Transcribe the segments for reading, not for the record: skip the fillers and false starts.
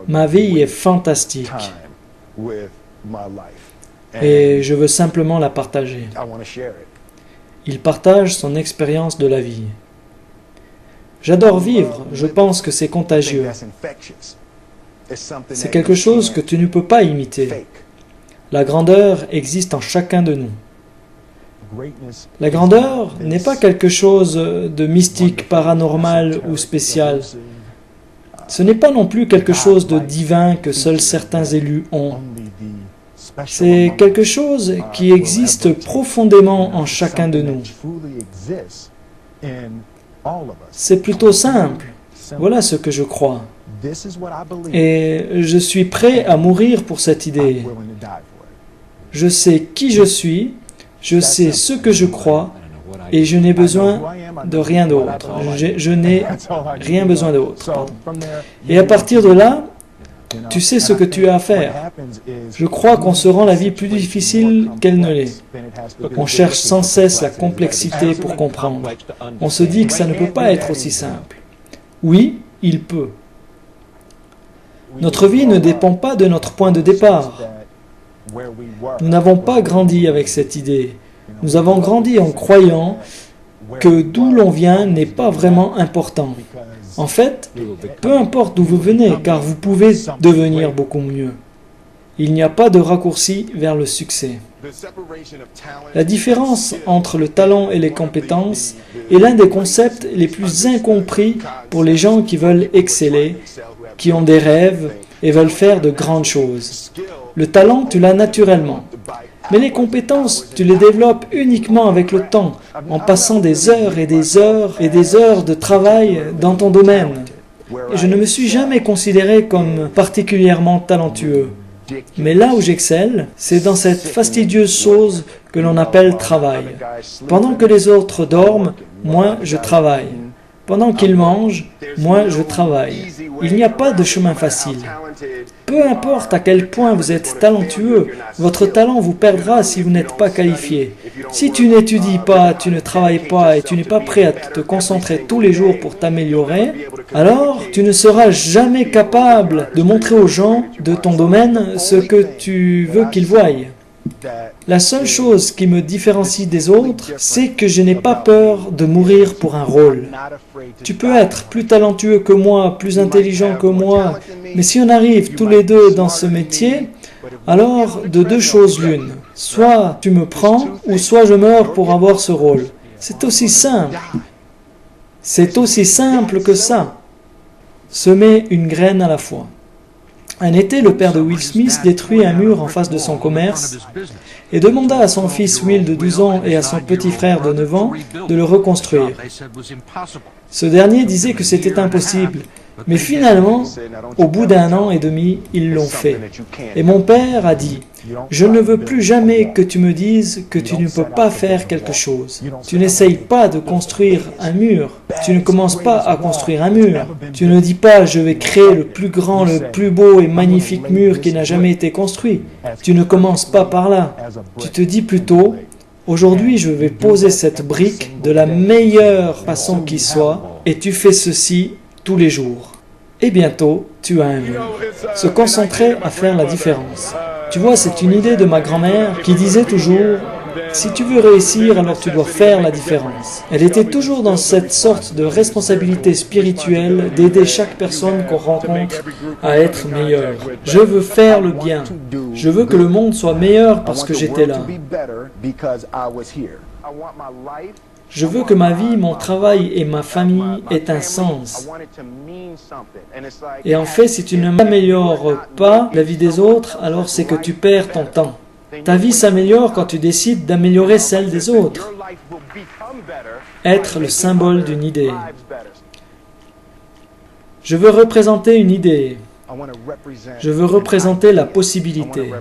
Ma vie est fantastique et je veux simplement la partager. Il partage son expérience de la vie. J'adore vivre, je pense que c'est contagieux. C'est quelque chose que tu ne peux pas imiter. La grandeur existe en chacun de nous. La grandeur n'est pas quelque chose de mystique, paranormal ou spécial. Ce n'est pas non plus quelque chose de divin que seuls certains élus ont. C'est quelque chose qui existe profondément en chacun de nous. C'est plutôt simple. Voilà ce que je crois. Et je suis prêt à mourir pour cette idée. Je sais qui je suis, je sais ce que je crois, et je n'ai besoin de rien d'autre. Je n'ai rien besoin d'autre. Et à partir de là, tu sais ce que tu as à faire. Je crois qu'on se rend la vie plus difficile qu'elle ne l'est. On cherche sans cesse la complexité pour comprendre. On se dit que ça ne peut pas être aussi simple. Oui, il peut. Notre vie ne dépend pas de notre point de départ. Nous n'avons pas grandi avec cette idée. Nous avons grandi en croyant que d'où l'on vient n'est pas vraiment important. En fait, peu importe d'où vous venez, car vous pouvez devenir beaucoup mieux. Il n'y a pas de raccourci vers le succès. La différence entre le talent et les compétences est l'un des concepts les plus incompris pour les gens qui veulent exceller, qui ont des rêves et veulent faire de grandes choses. Le talent, tu l'as naturellement. Mais les compétences, tu les développes uniquement avec le temps, en passant des heures et des heures et des heures de travail dans ton domaine. Et je ne me suis jamais considéré comme particulièrement talentueux. Mais là où j'excelle, c'est dans cette fastidieuse chose que l'on appelle travail. Pendant que les autres dorment, moi je travaille. Pendant qu'ils mangent, moi je travaille. Il n'y a pas de chemin facile. Peu importe à quel point vous êtes talentueux, votre talent vous perdra si vous n'êtes pas qualifié. Si tu n'étudies pas, tu ne travailles pas et tu n'es pas prêt à te concentrer tous les jours pour t'améliorer, alors tu ne seras jamais capable de montrer aux gens de ton domaine ce que tu veux qu'ils voient. La seule chose qui me différencie des autres, c'est que je n'ai pas peur de mourir pour un rôle. Tu peux être plus talentueux que moi, plus intelligent que moi, mais si on arrive tous les deux dans ce métier, alors de deux choses l'une. Soit tu me prends, ou soit je meurs pour avoir ce rôle. C'est aussi simple. C'est aussi simple que ça. Semer une graine à la fois. Un été, le père de Will Smith détruit un mur en face de son commerce et demanda à son fils Will de 12 ans et à son petit frère de 9 ans de le reconstruire. Ce dernier disait que c'était impossible, mais finalement, au bout d'1 an et demi, ils l'ont fait. Et mon père a dit, « Je ne veux plus jamais que tu me dises que tu ne peux pas faire quelque chose. Tu n'essayes pas de construire un mur. Tu ne commences pas à construire un mur. Tu ne dis pas, je vais créer le plus grand, le plus beau et magnifique mur qui n'a jamais été construit. Tu ne commences pas par là. Tu te dis plutôt, aujourd'hui je vais poser cette brique de la meilleure façon qui soit, et tu fais ceci tous les jours. Et bientôt, tu as un mur. » Se concentrer à faire la différence. Tu vois, c'est une idée de ma grand-mère qui disait toujours « Si tu veux réussir, alors tu dois faire la différence. » Elle était toujours dans cette sorte de responsabilité spirituelle d'aider chaque personne qu'on rencontre à être meilleure. Je veux faire le bien. Je veux que le monde soit meilleur parce que j'étais là. Je veux que ma vie, mon travail et ma famille aient un sens. Et en fait, si tu ne m'améliores pas la vie des autres, alors c'est que tu perds ton temps. Ta vie s'améliore quand tu décides d'améliorer celle des autres. Être le symbole d'une idée. Je veux représenter une idée. Je veux représenter la possibilité.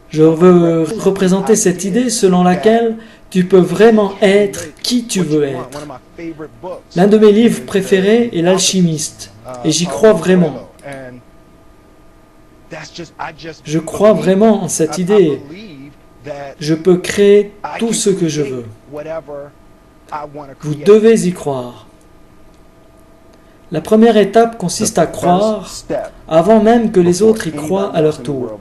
Je veux représenter cette idée selon laquelle tu peux vraiment être qui tu veux être. L'un de mes livres préférés est L'Alchimiste, et j'y crois vraiment. Je crois vraiment en cette idée. Je peux créer tout ce que je veux. Vous devez y croire. La première étape consiste à croire avant même que les autres y croient à leur tour.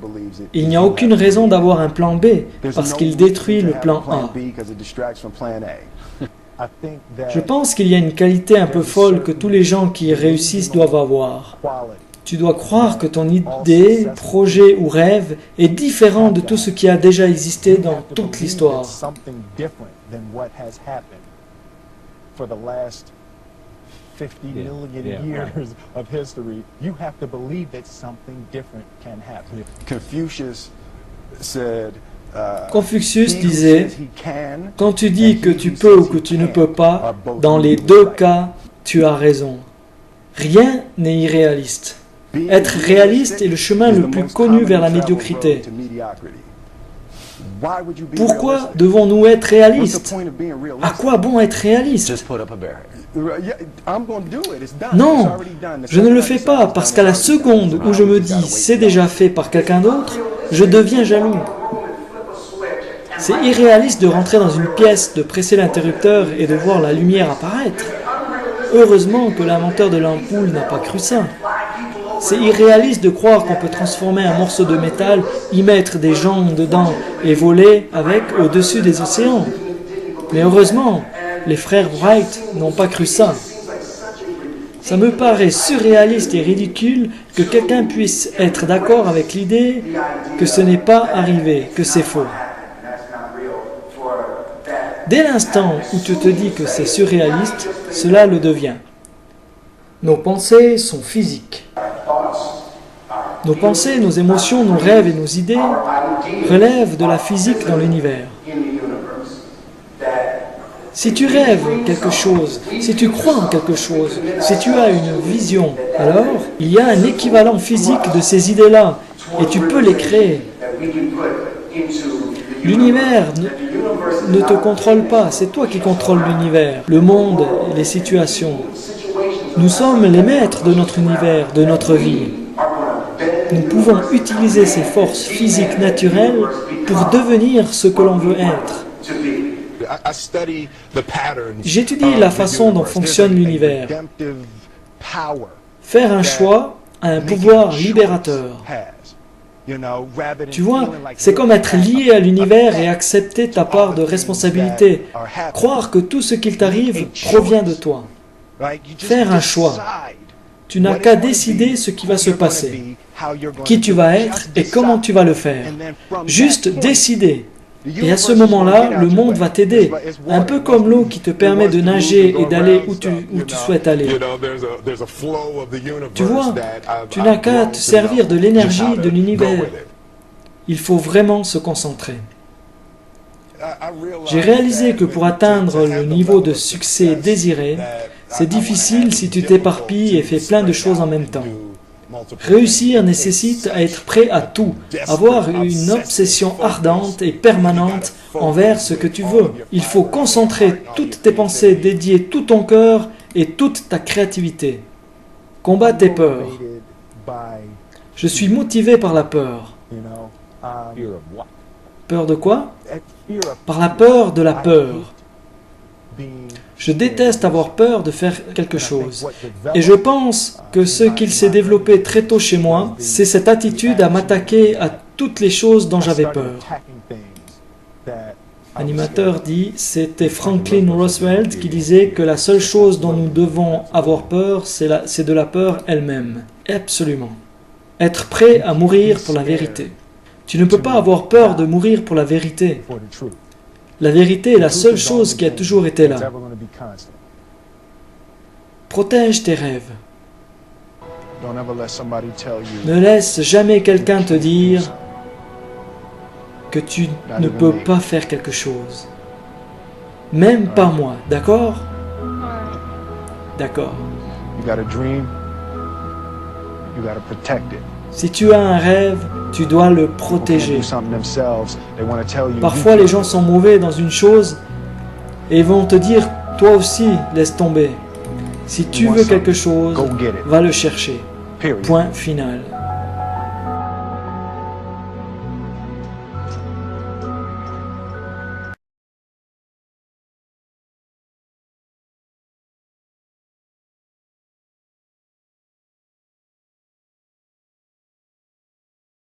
Il n'y a aucune raison d'avoir un plan B parce qu'il détruit le plan A. Je pense qu'il y a une qualité un peu folle que tous les gens qui réussissent doivent avoir. Tu dois croire que ton idée, projet ou rêve est différent de tout ce qui a déjà existé dans toute l'histoire. Confucius disait, quand tu dis que tu peux ou que tu ne peux pas, dans les deux cas, tu as raison. Rien n'est irréaliste. Être réaliste est le chemin le plus connu vers la médiocrité. Pourquoi devons-nous être réalistes? À quoi bon être réaliste? Non, je ne le fais pas parce qu'à la seconde où je me dis « c'est déjà fait par quelqu'un d'autre », je deviens jaloux. C'est irréaliste de rentrer dans une pièce, de presser l'interrupteur et de voir la lumière apparaître. Heureusement que l'inventeur de l'ampoule n'a pas cru ça. C'est irréaliste de croire qu'on peut transformer un morceau de métal, y mettre des gens dedans et voler avec au-dessus des océans. Mais heureusement, les frères Wright n'ont pas cru ça. Ça me paraît surréaliste et ridicule que quelqu'un puisse être d'accord avec l'idée que ce n'est pas arrivé, que c'est faux. Dès l'instant où tu te dis que c'est surréaliste, cela le devient. Nos pensées sont physiques. Nos pensées, nos émotions, nos rêves et nos idées relèvent de la physique dans l'univers. Si tu rêves quelque chose, si tu crois en quelque chose, si tu as une vision, alors il y a un équivalent physique de ces idées-là et tu peux les créer. L'univers ne te contrôle pas, c'est toi qui contrôles l'univers, le monde et les situations. Nous sommes les maîtres de notre univers, de notre vie. Nous pouvons utiliser ces forces physiques naturelles pour devenir ce que l'on veut être. J'étudie la façon dont fonctionne l'univers. Faire un choix a un pouvoir libérateur. Tu vois, c'est comme être lié à l'univers et accepter ta part de responsabilité. Croire que tout ce qu'il t'arrive provient de toi. Faire un choix. Tu n'as qu'à décider ce qui va se passer, qui tu vas être et comment tu vas le faire. Juste décider. Et à ce moment-là, le monde va t'aider. Un peu comme l'eau qui te permet de nager et d'aller où tu souhaites aller. Tu vois, tu n'as qu'à te servir de l'énergie de l'univers. Il faut vraiment se concentrer. J'ai réalisé que pour atteindre le niveau de succès désiré, c'est difficile si tu t'éparpilles et fais plein de choses en même temps. Réussir nécessite à être prêt à tout, avoir une obsession ardente et permanente envers ce que tu veux. Il faut concentrer toutes tes pensées, dédier tout ton cœur et toute ta créativité. Combat tes peurs. Je suis motivé par la peur. Peur de quoi? Par la peur de la peur. Je déteste avoir peur de faire quelque chose. Et je pense que ce qu'il s'est développé très tôt chez moi, c'est cette attitude à m'attaquer à toutes les choses dont j'avais peur. L'animateur dit, c'était Franklin Roosevelt qui disait que la seule chose dont nous devons avoir peur, c'est de la peur elle-même. Absolument. Être prêt à mourir pour la vérité. Tu ne peux pas avoir peur de mourir pour la vérité. La vérité est la seule chose qui a toujours été là. Protège tes rêves. Ne laisse jamais quelqu'un te dire que tu ne peux pas faire quelque chose. Même pas moi, d'accord? D'accord. Si tu as un rêve, tu dois le protéger. Parfois, les gens sont mauvais dans une chose et vont te dire, toi aussi, laisse tomber. Si tu veux quelque chose, va le chercher. Point final.